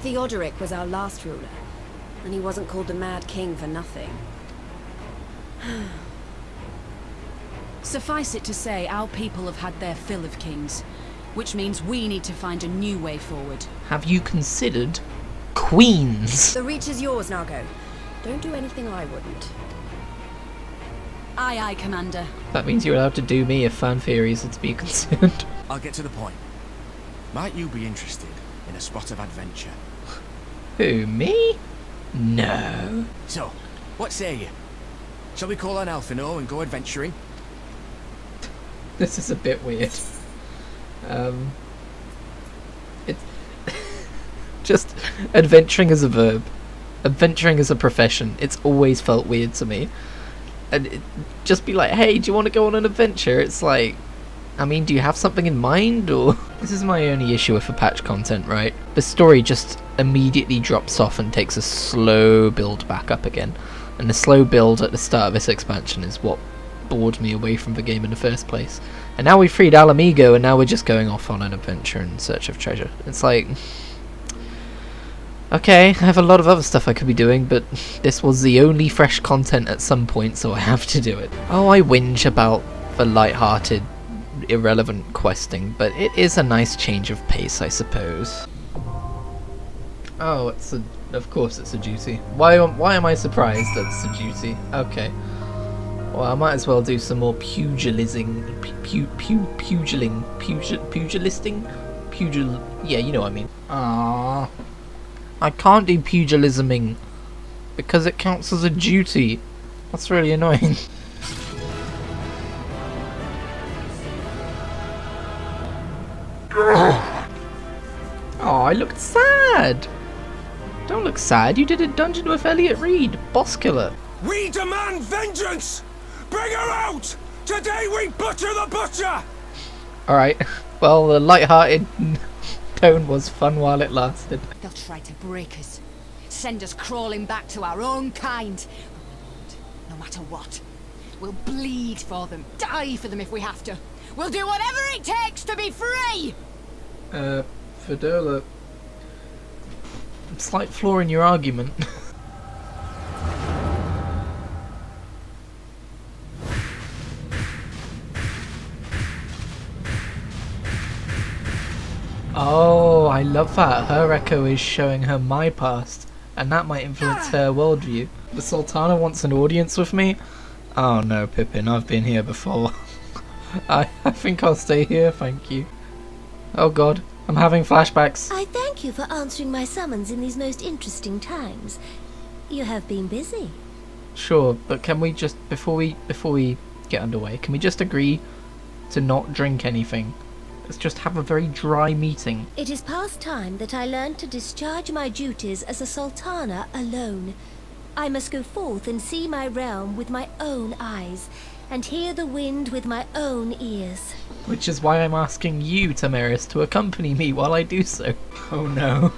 Theodoric was our last ruler, and he wasn't called the Mad King for nothing. Suffice it to say, our people have had their fill of kings, which means we need to find a new way forward. Have you considered queens? The reach is yours, Nago. Don't do anything I wouldn't. Aye, aye, Commander. That means you're allowed to do me if fan theories are to be concerned. I'll get to the point. Might you be interested in a spot of adventure? Who, me? No. So, what say you? Shall we call on Alphino and go adventuring? This is a bit weird. It's just adventuring as a verb. Adventuring as a profession. It's always felt weird to me. And just be like, hey, do you want to go on an adventure? It's like, I mean, do you have something in mind, or? This is my only issue with the patch content, right? The story just immediately drops off and takes a slow build back up again. And the slow build at the start of this expansion is what bored me away from the game in the first place. And now we freed Alamigo, and now we're just going off on an adventure in search of treasure. It's like, okay, I have a lot of other stuff I could be doing, but this was the only fresh content at some point, so I have to do it. Oh, I whinge about the light-hearted, irrelevant questing, but it is a nice change of pace, I suppose. Oh, of course it's a duty. Why am I surprised that it's a duty? Okay. Well, I might as well do some more pugilisting. Yeah, you know what I mean. Ah, I can't do pugilisming because it counts as a duty. That's really annoying. Oh, I looked sad. Don't look sad. You did a dungeon with Elliot Reed, boss killer. We demand vengeance! Bring her out! Today we butcher the butcher! Alright, well, the light-hearted tone was fun while it lasted. They'll try to break us, send us crawling back to our own kind. But we won't, no matter what. We'll bleed for them, die for them if we have to. We'll do whatever it takes to be free! Fidola, slight flaw in your argument. Oh, I love that. Her echo is showing her my past, and that might influence her worldview. The Sultana wants an audience with me? Oh no, Pippin, I've been here before. I think I'll stay here, thank you. Oh god, I'm having flashbacks. I thank you for answering my summons in these most interesting times. You have been busy. Sure, but can we just, before we get underway, can we just agree to not drink anything? Let's just have a very dry meeting. It is past time that I learned to discharge my duties as a sultana alone. I must go forth and see my realm with my own eyes, and hear the wind with my own ears. Which is why I'm asking you, Temeris, to accompany me while I do so. Oh no.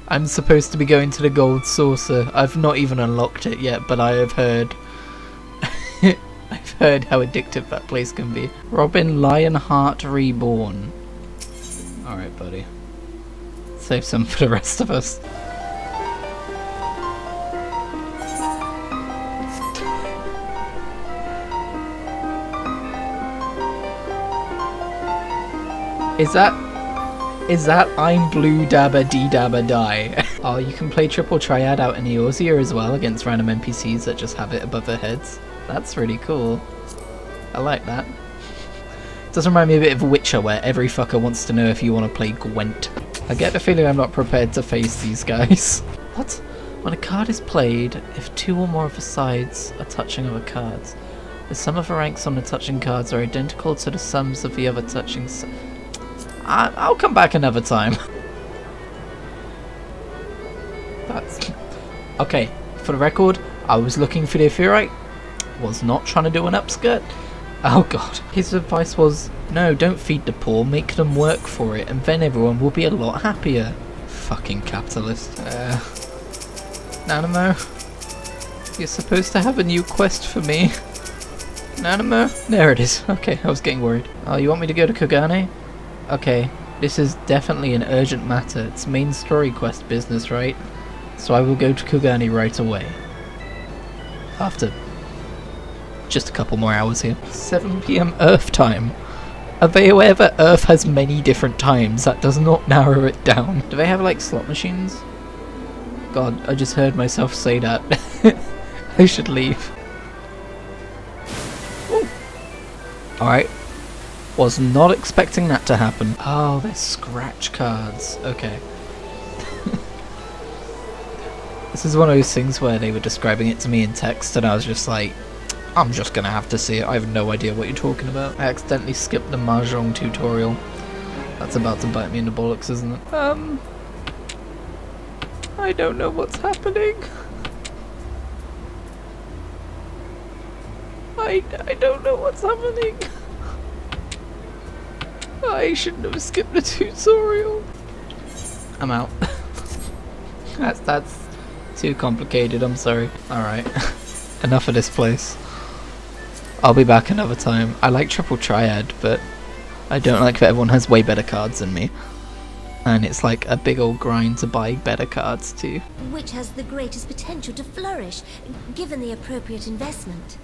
I'm supposed to be going to the Gold Saucer. I've not even unlocked it yet, but I have heard... I've heard how addictive that place can be. Robin Lionheart Reborn. Alright, buddy. Save some for the rest of us. Is that I'm blue dabba dee dabba die? Oh, you can play triple triad out in Eorzea as well against random NPCs that just have it above their heads. That's really cool. I like that. It does remind me a bit of Witcher, where every fucker wants to know if you want to play Gwent. I get the feeling I'm not prepared to face these guys. What? When a card is played, if two or more of the sides are touching other cards, the sum of the ranks on the touching cards are identical to the sums of the other touching I'll come back another time. That's... Okay, for the record, I was looking for the Ephirite, was not trying to do an upskirt. Oh god. His advice was, no, don't feed the poor, make them work for it, and then everyone will be a lot happier. Fucking capitalist. Nanamo, you're supposed to have a new quest for me. Nanamo? There it is. Okay, I was getting worried. Oh, you want me to go to Kogane? Okay, This is definitely an urgent matter. It's main story quest business, right? So I will go to Kugani right away. After just a couple more hours here. 7 PM Earth time. Are they aware that Earth has many different times? That does not narrow it down. Do they have like slot machines? God, I just heard myself say that. I should leave. Alright. Was not expecting that to happen. Oh, they're scratch cards. Okay. This is one of those things where they were describing it to me in text and I was just like, I'm just gonna have to see it. I have no idea what you're talking about. I accidentally skipped the Mahjong tutorial. That's about to bite me in the bollocks, isn't it? I don't know what's happening. I don't know what's happening. I shouldn't have skipped the tutorial. I'm out. That's too complicated, I'm sorry. Alright. Enough of this place. I'll be back another time. I like Triple Triad, but I don't like that everyone has way better cards than me. And it's like a big old grind to buy better cards too. Which has the greatest potential to flourish, given the appropriate investment?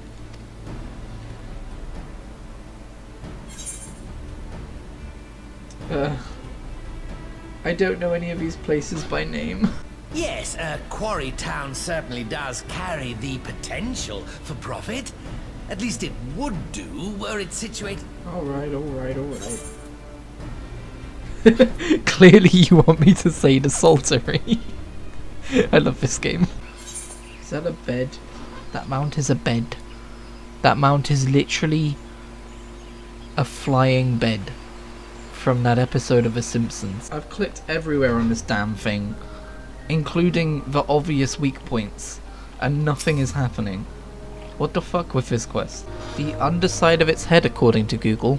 I don't know any of these places by name. Yes, Quarry Town certainly does carry the potential for profit. At least it would do were it situated. Alright. Clearly you want me to say the Saltery. I love this game. Is that a bed? That mount is a bed. That mount is literally a flying bed from that episode of The Simpsons. I've clicked everywhere on this damn thing, including the obvious weak points, and nothing is happening. What the fuck with this quest? The underside of its head, according to Google.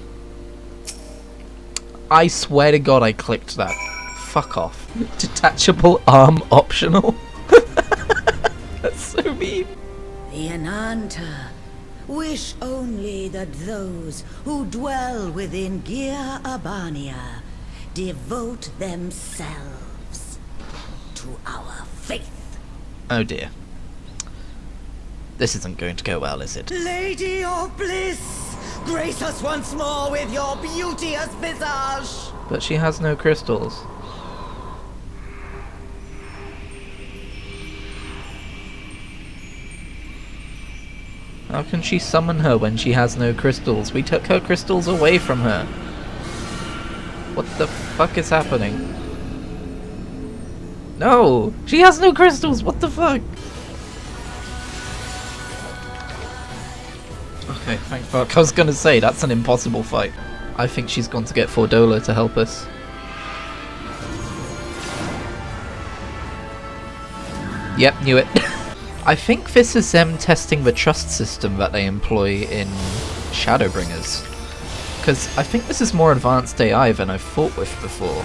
I swear to God I clicked that. Fuck off. Detachable arm optional. That's so mean. The Ananta wish only that those who dwell within Gia Abania devote themselves to our faith. Oh dear. This isn't going to go well, is it? Lady of Bliss, grace us once more with your beauteous visage. But she has no crystals. How can she summon her when she has no crystals? We took her crystals away from her. What the fuck is happening? No! She has no crystals! What the fuck? Okay, thank fuck. I was gonna say, that's an impossible fight. I think she's gone to get Fordola to help us. Yep, knew it. I think this is them testing the trust system that they employ in Shadowbringers. Because I think this is more advanced AI than I've fought with before.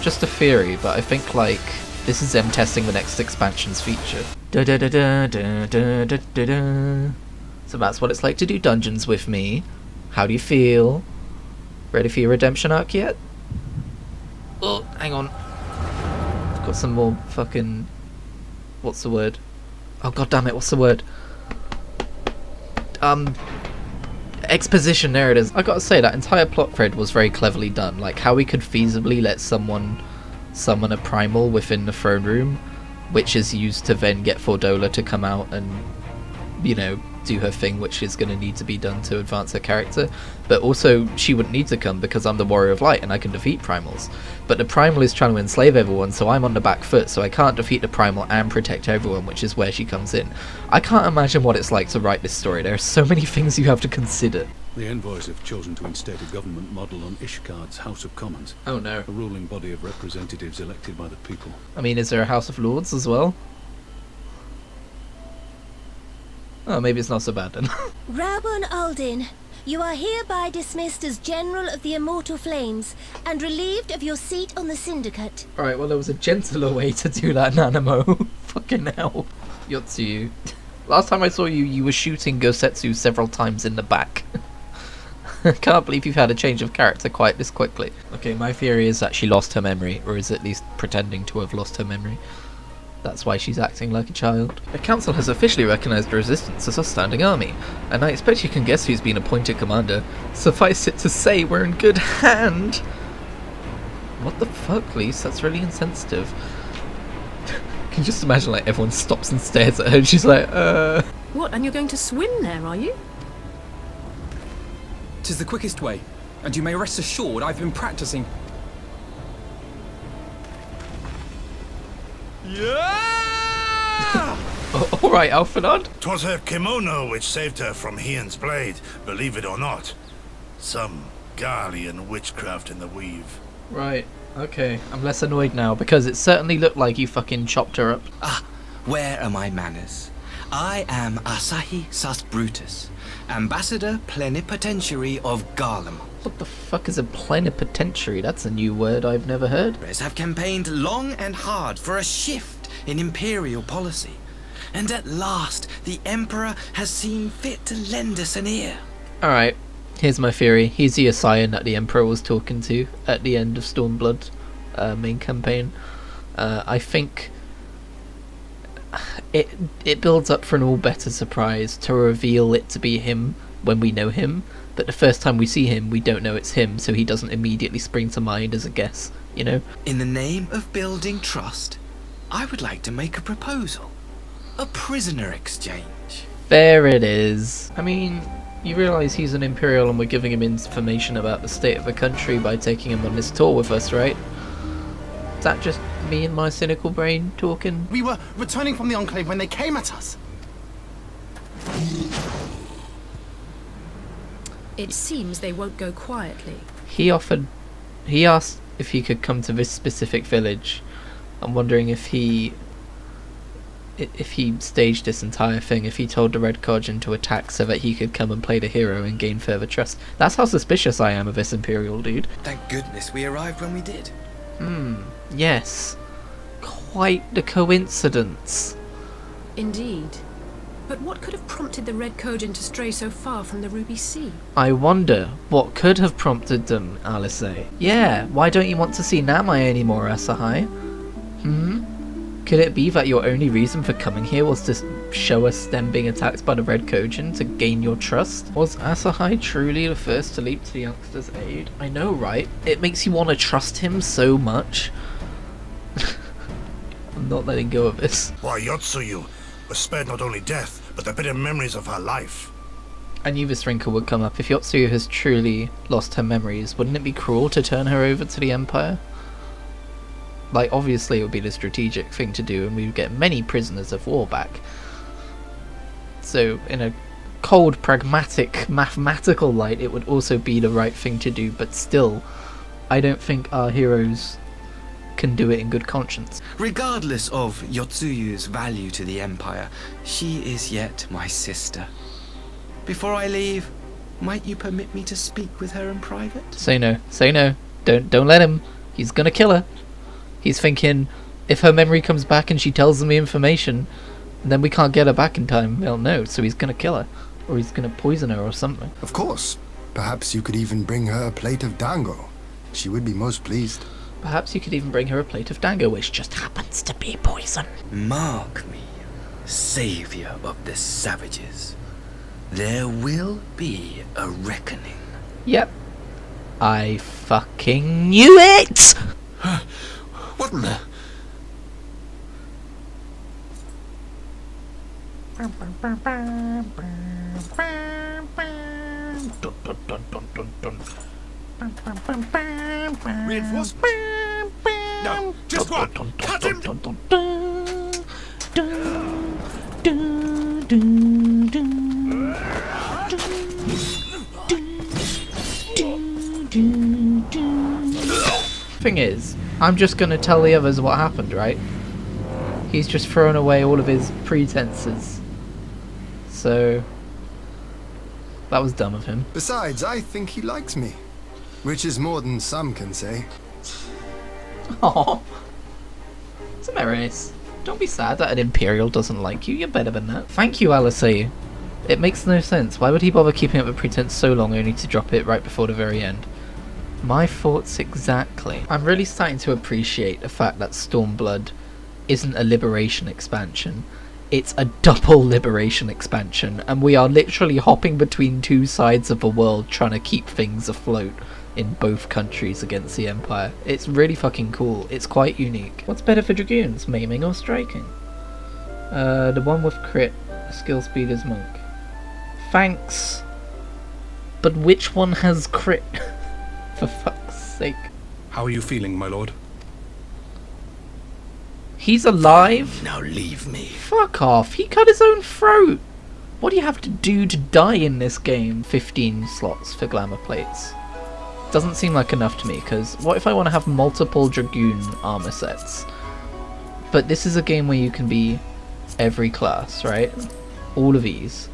Just a theory, but I think like this is them testing the next expansion's feature. Da da da da da da da da da. So that's what it's like to do dungeons with me. How do you feel? Ready for your redemption arc yet? Oh, hang on. I've got some more fucking... What's the word? Oh god damn it, what's the word? Exposition, there it is. I gotta say, that entire plot thread was very cleverly done. Like, how we could feasibly let someone summon a primal within the throne room, which is used to then get Fordola to come out and, you know, do her thing, which is going to need to be done to advance her character. But also, she wouldn't need to come because I'm the Warrior of Light and I can defeat primals. But the primal is trying to enslave everyone, so I'm on the back foot, so I can't defeat the primal and protect everyone, which is where she comes in. I can't imagine what it's like to write this story. There are so many things you have to consider. The envoys have chosen to instate a government model on Ishgard's House of Commons. Oh no. A ruling body of representatives elected by the people. I mean, is there a House of Lords as well? Oh, maybe it's not so bad then. Rabun Aldin, you are hereby dismissed as General of the Immortal Flames and relieved of your seat on the Syndicate. Alright, well there was a gentler way to do that, Nanamo. Fucking hell. Yotsuyu. Last time I saw you, you were shooting Gosetsu several times in the back. Can't believe you've had a change of character quite this quickly. Okay, my theory is that she lost her memory, or is at least pretending to have lost her memory. That's why she's acting like a child. The council has officially recognised the resistance as a standing army, and I expect you can guess who's been appointed commander. Suffice it to say, we're in good hand. What the fuck, Lise? That's really insensitive. Can you just imagine, like, everyone stops and stares at her and she's like, What, and you're going to swim there, are you? 'Tis the quickest way, and you may rest assured I've been practicing. Yeah! Alright, Alphinaud. 'Twas her kimono which saved her from Hian's blade, believe it or not. Some Garlean witchcraft in the weave. Right, okay. I'm less annoyed now, because it certainly looked like you fucking chopped her up. Ah, where are my manners? I am Asahi Sus Brutus, Ambassador Plenipotentiary of Garlem. What the fuck is a plenipotentiary? That's a new word I've never heard. Have campaigned long and hard for a shift in imperial policy, and at last the Emperor has seen fit to lend us an ear. Alright, here's my theory. He's the Ascian that the Emperor was talking to at the end of Stormblood main campaign. I think it builds up for an all better surprise to reveal it to be him when we know him, but the first time we see him we don't know it's him, so he doesn't immediately spring to mind as a guess, you know? In the name of building trust, I would like to make a proposal. A prisoner exchange. There it is. I mean, you realise he's an Imperial and we're giving him information about the state of the country by taking him on this tour with us, right? Is that just me and my cynical brain talking? We were returning from the Enclave when they came at us. It seems they won't go quietly. He asked if he could come to this specific village. I'm wondering if he staged this entire thing, if he told the Red Codgen to attack so that he could come and play the hero and gain further trust. That's how suspicious I am of this Imperial dude. Thank goodness we arrived when we did. Yes. Quite the coincidence. Indeed. But what could have prompted the Red Codgen to stray so far from the Ruby Sea? I wonder what could have prompted them, Alice. Yeah, why don't you want to see Namai anymore, Asahai? Could it be that your only reason for coming here was to show us them being attacked by the Red Codgen to gain your trust? Was Asahai truly the first to leap to the youngster's aid? I know, right? It makes you want to trust him so much. I'm not letting go of this. Why, Yotsuyu was spared not only death, but the bitter memories of her life. I knew this wrinkle would come up. If Yotsuyu has truly lost her memories, wouldn't it be cruel to turn her over to the Empire? Like, obviously it would be the strategic thing to do, and we would get many prisoners of war back. So, in a cold, pragmatic, mathematical light, it would also be the right thing to do, but still, I don't think our heroes can do it in good conscience. Regardless of Yotsuyu's value to the Empire, she is yet my sister. Before I leave, might you permit me to speak with her in private? Say no. Say no. Don't let him. He's gonna kill her. He's thinking, if her memory comes back and she tells him the information, then we can't get her back in time. Well, no, so he's gonna kill her. Or he's gonna poison her or something. Of course. Perhaps you could even bring her a plate of dango. She would be most pleased. Perhaps you could even bring her a plate of dango, which just happens to be poison. Mark me, savior of the savages. There will be a reckoning. Yep. I fucking knew it! What in the... Reinforcements? No, just one! Cut him! Thing is, I'm just gonna tell the others what happened, right? He's just thrown away all of his pretenses. So that was dumb of him. Besides, I think he likes me, which is more than some can say. Aww. Temeris, don't be sad that an Imperial doesn't like you. You're better than that. Thank you, Alice. It makes no sense. Why would he bother keeping up the pretense so long only to drop it right before the very end? My thoughts exactly. I'm really starting to appreciate the fact that Stormblood isn't a liberation expansion. It's a double liberation expansion, and we are literally hopping between two sides of the world trying to keep things afloat in both countries against the Empire. It's really fucking cool. It's quite unique. What's better for Dragoons, maiming or striking? The one with crit. Skill speed is monk. Thanks. But which one has crit? For fuck's sake. How are you feeling, my lord? He's alive? Now leave me. Fuck off. He cut his own throat. What do you have to do to die in this game? 15 slots for glamour plates. Doesn't seem like enough to me, because what if I want to have multiple Dragoon armor sets? But this is a game where you can be every class, right? All of these.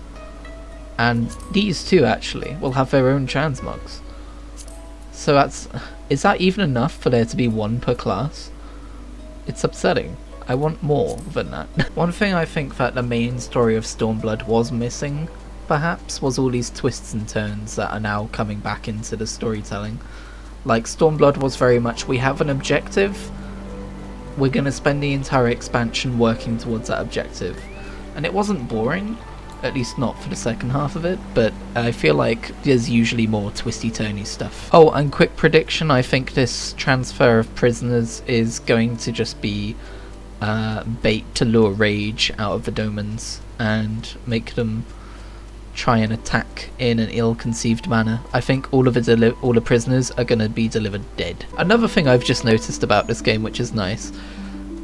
And these two, actually, will have their own transmogs. So is that even enough for there to be one per class? It's upsetting. I want more than that. One thing I think that the main story of Stormblood was missing, perhaps, was all these twists and turns that are now coming back into the storytelling. Like, Stormblood was very much, we have an objective, we're gonna spend the entire expansion working towards that objective. And it wasn't boring, at least not for the second half of it, but I feel like there's usually more twisty-turny stuff. Oh, and quick prediction, I think this transfer of prisoners is going to just be bait to lure rage out of the Domans and make them try and attack in an ill-conceived manner. I think all the prisoners are going to be delivered dead. Another thing I've just noticed about this game, which is nice,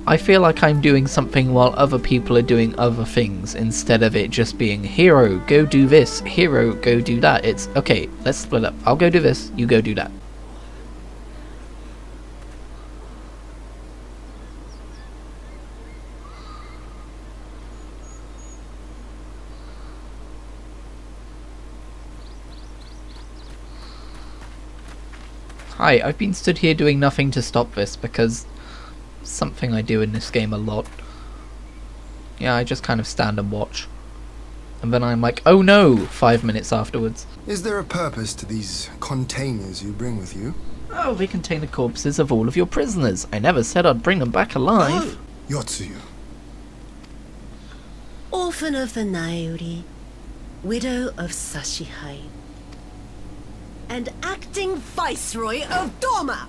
I feel like I'm doing something while other people are doing other things, instead of it just being, hero, go do this, hero, go do that. It's, okay, let's split up. I'll go do this, you go do that. Hi, I've been stood here doing nothing to stop this because something I do in this game a lot. Yeah, I just kind of stand and watch. And then I'm like, oh no, 5 minutes afterwards. Is there a purpose to these containers you bring with you? Oh, they contain the corpses of all of your prisoners. I never said I'd bring them back alive. Yotsuyu. Orphan of the Nairi, widow of Sashihai, and acting viceroy of Doma.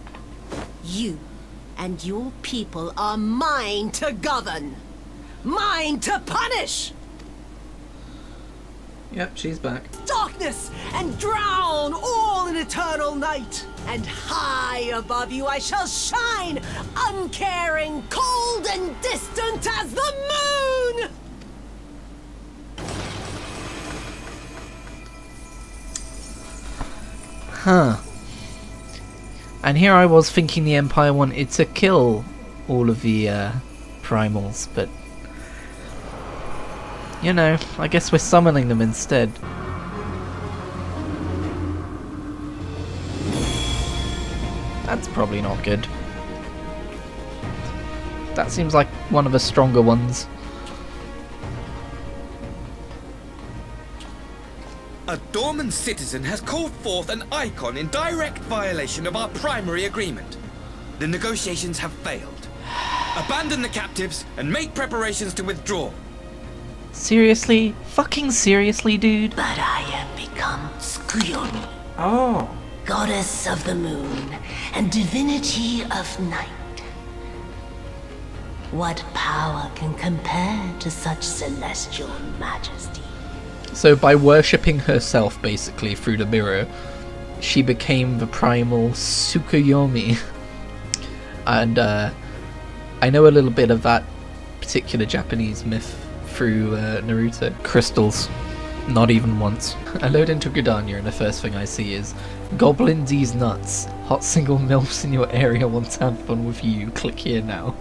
You and your people are mine to govern, mine to punish. Yep, she's back. Darkness and drown all in eternal night. And high above you I shall shine, uncaring, cold and distant as the moon. Huh. And here I was thinking the Empire wanted to kill all of the primals, but you know, I guess we're summoning them instead. That's probably not good. That seems like one of the stronger ones. A Dorman citizen has called forth an icon in direct violation of our primary agreement. The negotiations have failed. Abandon the captives and make preparations to withdraw. Seriously? Fucking seriously, dude? But I have become Tsukuyomi, Oh. goddess of the moon and divinity of night. What power can compare to such celestial majesty? So by worshipping herself, basically, through the mirror, she became the primal Tsukuyomi. And I know a little bit of that particular Japanese myth through Naruto. Crystals. Not even once. I load into Gridania and the first thing I see is Goblin D's nuts. Hot single MILFs in your area want to have fun with you. Click here now.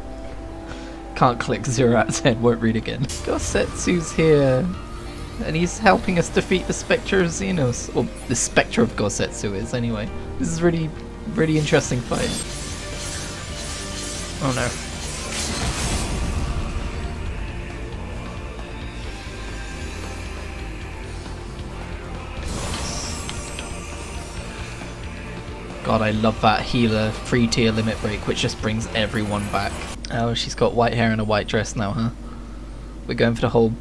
Can't click, 0 out of 10, won't read again. Gosetsu's here. And he's helping us defeat the Spectre of Xenos. Or the Spectre of Gosetsu is, anyway. This is really, really interesting fight. Oh no. God, I love that healer free tier limit break, which just brings everyone back. Oh, she's got white hair and a white dress now, huh? We're going for the whole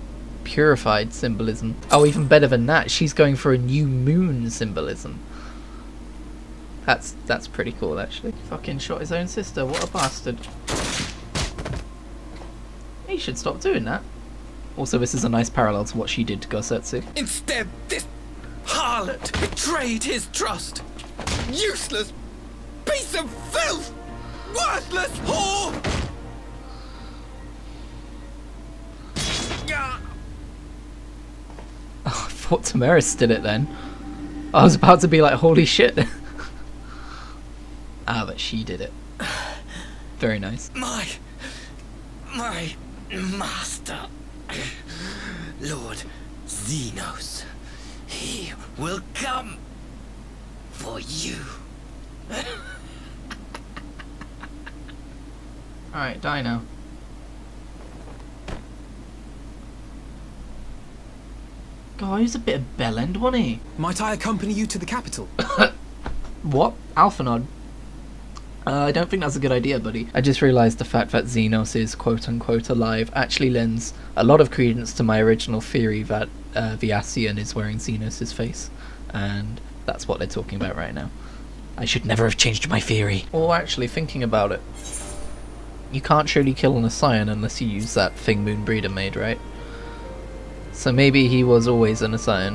purified symbolism. Oh, even better than that, she's going for a new moon symbolism. That's pretty cool, actually. Fucking shot his own sister, what a bastard. He should stop doing that. Also, this is a nice parallel to what she did to Gosetsu. Instead, this harlot betrayed his trust. Useless piece of filth! Worthless whore! Oh, I thought Temeris did it then. I was about to be like, holy shit. Ah, but she did it. Very nice. My master, Lord Xenos, he will come for you. Alright, die now. God, he was a bit of bellend, wasn't he? Might I accompany you to the capital? What? Alphanod? I don't think that's a good idea, buddy. I just realised the fact that Xenos is quote-unquote alive actually lends a lot of credence to my original theory that the Ascian is wearing Xenos' face. And that's what they're talking about right now. I should never have changed my theory. Or actually, thinking about it, you can't truly kill an Ascian unless you use that thing Moonbreeder made, right? So maybe he was always an Ascian.